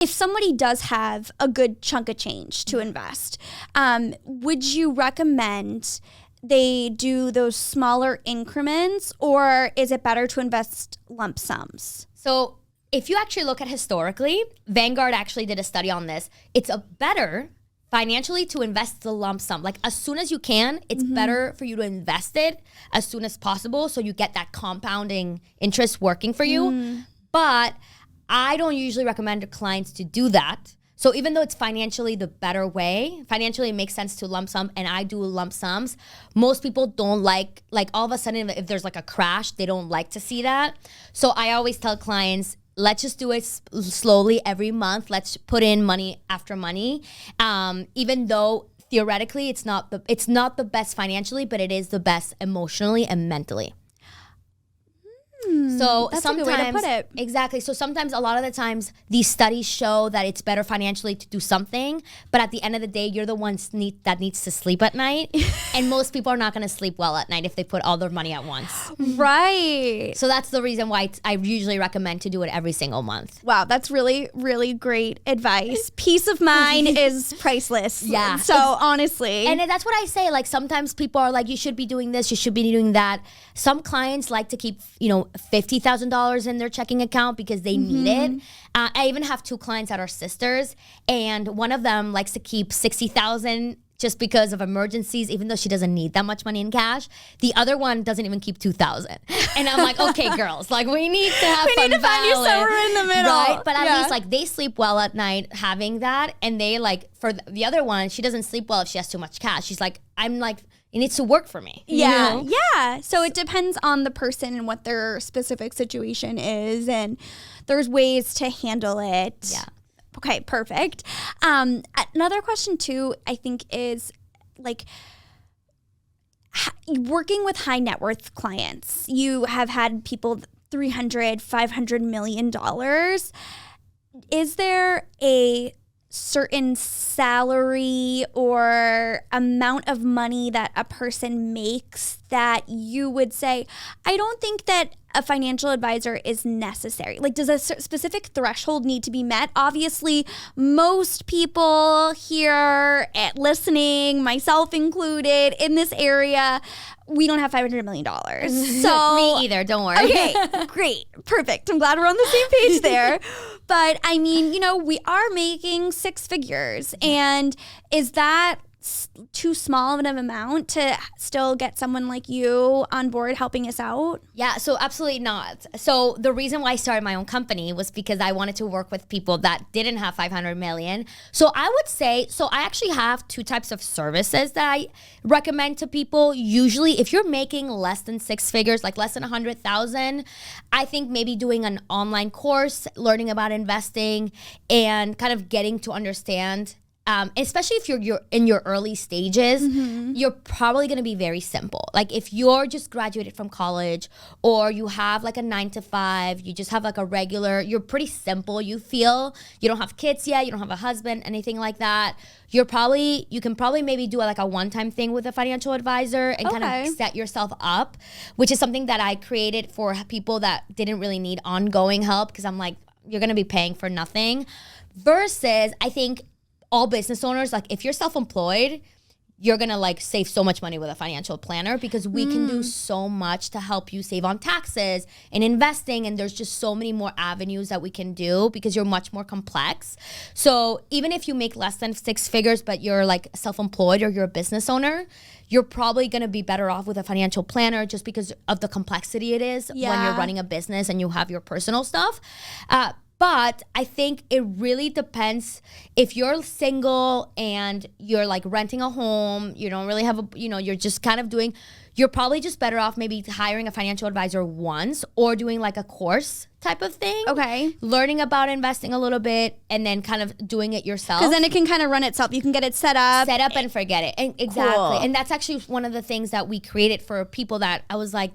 if somebody does have a good chunk of change to invest, would you recommend they do those smaller increments, or is it better to invest lump sums? So if you actually look at historically, Vanguard actually did a study on this. It's better financially to invest the lump sum. Like as soon as you can, it's better for you to invest it as soon as possible so you get that compounding interest working for you. But I don't usually recommend to clients to do that. So even though it's financially the better way, financially it makes sense to lump sum, and I do lump sums, most people don't like all of a sudden if there's like a crash, they don't like to see that. So I always tell clients, let's just do it slowly every month. Let's put in money after money. Even though theoretically it's not the best financially, but it is the best emotionally and mentally. So That's sometimes, a good way to put it. Exactly. So sometimes, a lot of the times, these studies show that it's better financially to do something, but at the end of the day, you're the one that needs to sleep at night, and most people are not going to sleep well at night if they put all their money at once. Right. So that's the reason why I usually recommend to do it every single month. Wow, that's really, really great advice. Peace of mind is priceless. Yeah. So honestly. And that's what I say. Like sometimes people are like, you should be doing this, you should be doing that. Some clients like to keep, $50,000 in their checking account because they need it. I even have 2 clients that are sisters, and one of them likes to keep $60,000 just because of emergencies, even though she doesn't need that much money in cash. The other one doesn't even keep $2,000. And I'm like, okay, girls, like we need to have fun. We need to find you somewhere in the middle. Right? But at least like they sleep well at night having that. And they like, for the other one, she doesn't sleep well if she has too much cash. She's like, I'm like, it needs to work for me. Yeah. Yeah. So it depends on the person and what their specific situation is. And there's ways to handle it. Yeah. Okay, perfect. Another question too, I think, is like working with high net worth clients. You have had people $300, $500 million. Is there a certain salary or amount of money that a person makes that you would say, I don't think that a financial advisor is necessary? Like, does a specific threshold need to be met? Obviously, most people here listening, myself included, in this area, we don't have $500 million. So me either, don't worry. Okay, great, perfect. I'm glad we're on the same page there. But I mean, we are making 6 figures. And is that too small of an amount to still get someone like you on board helping us out? Yeah, so absolutely not. So the reason why I started my own company was because I wanted to work with people that didn't have 500 million. So I would say, I actually have 2 types of services that I recommend to people. Usually if you're making less than 6 figures, like less than 100,000, I think maybe doing an online course, learning about investing, and kind of getting to understand, especially if you're in your early stages, you're probably going to be very simple. Like if you're just graduated from college, or you have like a 9-to-5, you just have like a regular, you're pretty simple. You feel you don't have kids yet, you don't have a husband, anything like that. You can probably maybe do like a one-time thing with a financial advisor and kind of set yourself up, which is something that I created for people that didn't really need ongoing help, because I'm like, you're going to be paying for nothing. Versus, I think, all business owners, like if you're self-employed, you're gonna like save so much money with a financial planner, because we can do so much to help you save on taxes and investing, and there's just so many more avenues that we can do because you're much more complex. So even if you make less than 6 figures but you're like self-employed or you're a business owner, you're probably gonna be better off with a financial planner just because of the complexity it is when you're running a business and you have your personal stuff. But I think it really depends. If you're single and you're like renting a home, you don't really have you're just kind of doing, you're probably just better off maybe hiring a financial advisor once, or doing like a course type of thing. Okay. Learning about investing a little bit and then kind of doing it yourself. Because then it can kind of run itself. You can get it set up. And forget it. And exactly. Cool. And that's actually one of the things that we created for people that I was like,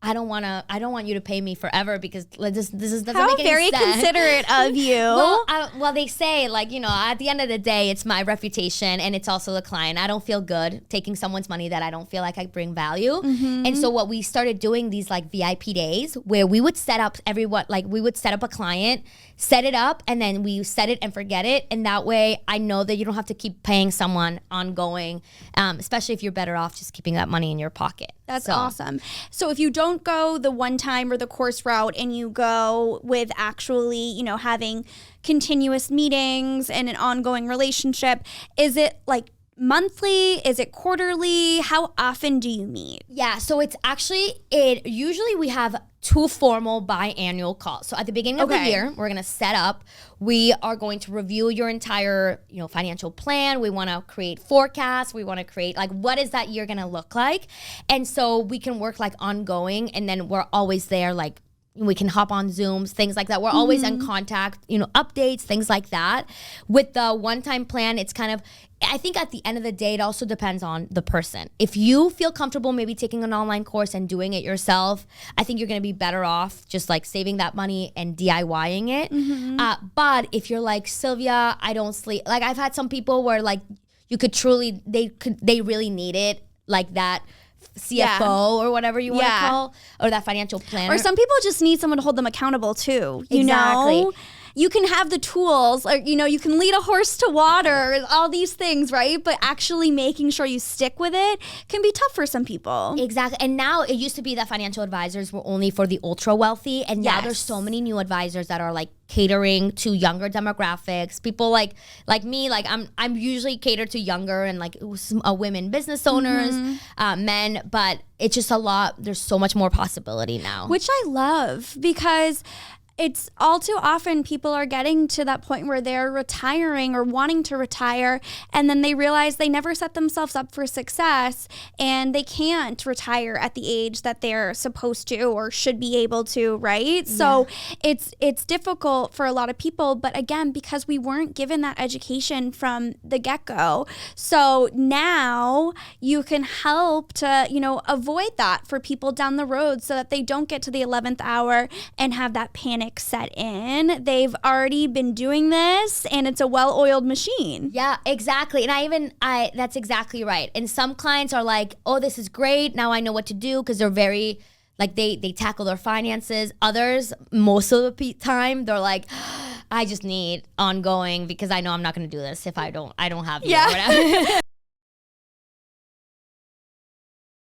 I don't want you to pay me forever, because this doesn't make any sense. How very considerate of you. Well, they say, like, at the end of the day, it's my reputation and it's also the client. I don't feel good taking someone's money that I don't feel like I bring value. And so what we started doing, these like VIP days where we would set up a client, set it up, and then we set it and forget it. And that way I know that you don't have to keep paying someone ongoing, especially if you're better off just keeping that money in your pocket. That's awesome. So if you don't go the one time or the course route and you go with actually, you know, having continuous meetings and an ongoing relationship, is it like monthly? Is it quarterly? How often do you meet? Yeah, so it's actually, usually we have 2 formal biannual calls. So at the beginning of the year, we're going to set up, we are going to review your entire, you know, financial plan. We want to create forecasts. We want to create like, what is that year going to look like? And so we can work like ongoing, and then we're always there, like we can hop on Zooms, things like that. We're always in contact, you know, updates, things like that. With the one-time plan, it's kind of, I think at the end of the day, it also depends on the person. If you feel comfortable maybe taking an online course and doing it yourself, I think you're going to be better off just like saving that money and DIYing it. But if you're like, Silvia, I don't sleep. Like I've had some people where like you could truly, they really need it, like that CFO or whatever you want to call, or that financial planner. Or some people just need someone to hold them accountable too. You know? You can have the tools, or, you know, you can lead a horse to water, all these things, right? But actually making sure you stick with it can be tough for some people. Exactly. And now it used to be that financial advisors were only for the ultra wealthy. And now there's so many new advisors that are like catering to younger demographics. People like me, like I'm usually catered to younger and like women business owners, men, but it's just a lot. There's so much more possibility now. Which I love, because it's all too often people are getting to that point where they're retiring or wanting to retire, and then they realize they never set themselves up for success and they can't retire at the age that they're supposed to or should be able to, right? So it's difficult for a lot of people, but again, because we weren't given that education from the get-go. So now you can help to, you know, avoid that for people down the road so that they don't get to the 11th hour and have that panic set in. They've already been doing this and it's a well-oiled machine. Yeah, exactly. And that's exactly right. And some clients are like, oh, this is great. Now I know what to do, because they're very, like they tackle their finances. Others, most of the time, they're like, I just need ongoing because I know I'm not going to do this if I don't have you or whatever.